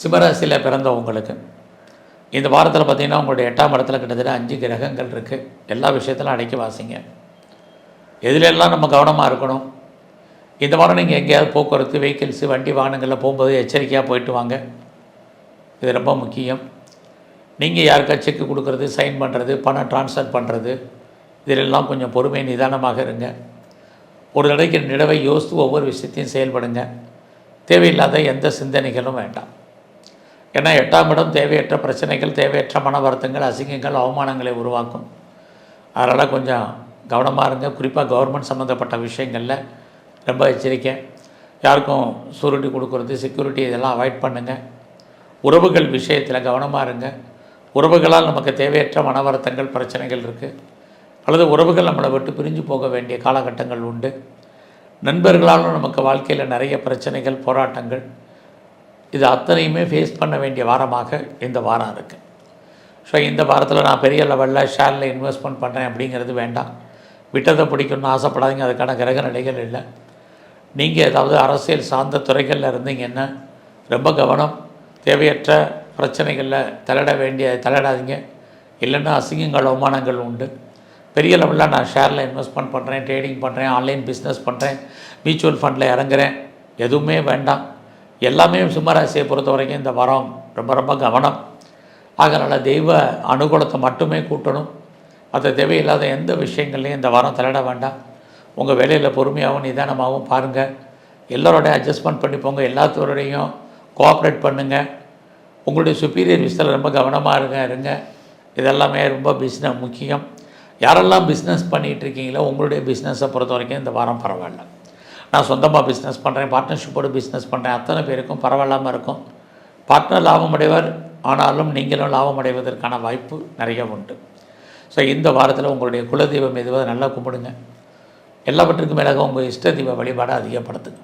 சிம்மராசியில் பிறந்தவங்களுக்கு இந்த வாரத்தில் பார்த்திங்கன்னா உங்களுடைய 8ஆம் இடத்துல கிட்டத்தட்ட 5 கிரகங்கள் இருக்குது. எல்லா விஷயத்திலும் அடக்கி வாசிங்க. எதுலெல்லாம் நம்ம கவனமாக இருக்கணும். இந்த வாரம் நீங்கள் எங்கேயாவது போக்குவரத்து வெஹிக்கிள்ஸு வண்டி வாகனங்களில் போகும்போது எச்சரிக்கையாக போயிட்டு வாங்க. இது ரொம்ப முக்கியம். நீங்கள் யாருக்கா செக்கு கொடுக்குறது, சைன் பண்ணுறது, பணம் ட்ரான்ஸ்ஃபர் பண்ணுறது, இதிலெல்லாம் கொஞ்சம் பொறுமை நிதானமாக இருங்க. ஒரு தடவைக்கு நிலவை யோசித்து ஒவ்வொரு விஷயத்தையும் செயல்படுங்க. தேவையில்லாத எந்த சிந்தனைகளும் வேண்டாம். ஏன்னா 8ஆம் இடம் தேவையற்ற பிரச்சனைகள், தேவையற்ற மன வருத்தங்கள், அசிங்கங்கள், அவமானங்களை உருவாக்கும். அதனால் கொஞ்சம் கவனமாக இருங்க. குறிப்பாக கவர்மெண்ட் சம்மந்தப்பட்ட விஷயங்களில் ரொம்ப எச்சரிக்கை. யாருக்கும் சூரிட்டி கொடுக்குறது, செக்யூரிட்டி இதெல்லாம் அவாய்ட் பண்ணுங்கள். உறவுகள் விஷயத்தில் கவனமாக இருங்க. உறவுகளால் நமக்கு தேவையற்ற மன வருத்தங்கள், பிரச்சனைகள் இருக்குது. அல்லது உறவுகள் நம்மளை விட்டு பிரிஞ்சு போக வேண்டிய காலகட்டங்கள் உண்டு. நண்பர்களாலும் நமக்கு வாழ்க்கையில் நிறைய பிரச்சனைகள், போராட்டங்கள், இது அத்தனையுமே ஃபேஸ் பண்ண வேண்டிய வாரமாக இந்த வாரம் இருக்குது. ஸோ இந்த வாரத்தில் நான் பெரிய லெவலில் ஷேரில் இன்வெஸ்ட்மெண்ட் பண்ணுறேன் அப்படிங்கிறது வேண்டாம். விட்டதை பிடிக்கணும்னு ஆசைப்படாதீங்க. அதுக்கான கிரக நிலைகள் இல்லை. நீங்கள் ஏதாவது அரசியல் சார்ந்த துறைகளில் இருந்தீங்கன்னா ரொம்ப கவனம். தேவையற்ற பிரச்சனைகளில் தலையிடாதீங்க. இல்லைன்னா அசிங்கங்கள், அவமானங்கள் உண்டு. பெரிய லெவலில் நான் ஷேரில் இன்வெஸ்ட்மெண்ட் பண்ணுறேன், ட்ரேடிங் பண்ணுறேன், ஆன்லைன் பிஸ்னஸ் பண்ணுறேன், மியூச்சுவல் ஃபண்டில் இறங்குறேன், எதுவுமே வேண்டாம். எல்லாமே சிம்மராசியை பொறுத்த வரைக்கும் இந்த வாரம் ரொம்ப ரொம்ப கவனம். அதனால் தெய்வ அனுகூலத்தை மட்டுமே கூட்டணும். மற்ற தேவையில்லாத எந்த விஷயங்கள்லையும் இந்த வாரம் தலையிட வேண்டாம். உங்கள் வேலையில் பொறுமையாகவும் நிதானமாகவும் பாருங்கள். எல்லோரோடையும் அட்ஜஸ்ட்மெண்ட் பண்ணி போங்க. எல்லாத்தோடையும் கோஆப்ரேட் பண்ணுங்கள். உங்களுடைய சுப்பீரியர் விஷயத்தில் ரொம்ப கவனமாக இருங்க. இதெல்லாமே ரொம்ப முக்கியம். யாரெல்லாம் பிஸ்னஸ் பண்ணிகிட்ருக்கீங்களோ உங்களுடைய பிஸ்னஸை பொறுத்த வரைக்கும் இந்த வாரம் பரவாயில்ல. நான் சொந்தமாக பிஸ்னஸ் பண்ணுறேன், பார்ட்னர்ஷிப்போடு பிஸ்னஸ் பண்ணுறேன், அத்தனை பேருக்கும் பரவாயில்லாமல் இருக்கும். பார்ட்னர் லாபம் அடைவர், ஆனாலும் நீங்களும் லாபம் அடைவதற்கான வாய்ப்பு நிறைய உண்டு. ஸோ இந்த வாரத்தில் உங்களுடைய குலதெய்வம் எதுவாக நல்லா கும்பிடுங்க. எல்லாவற்றுக்கும் மேலாக உங்கள் இஷ்ட தெய்வ வழிபாடை அதிகப்படுத்துங்க.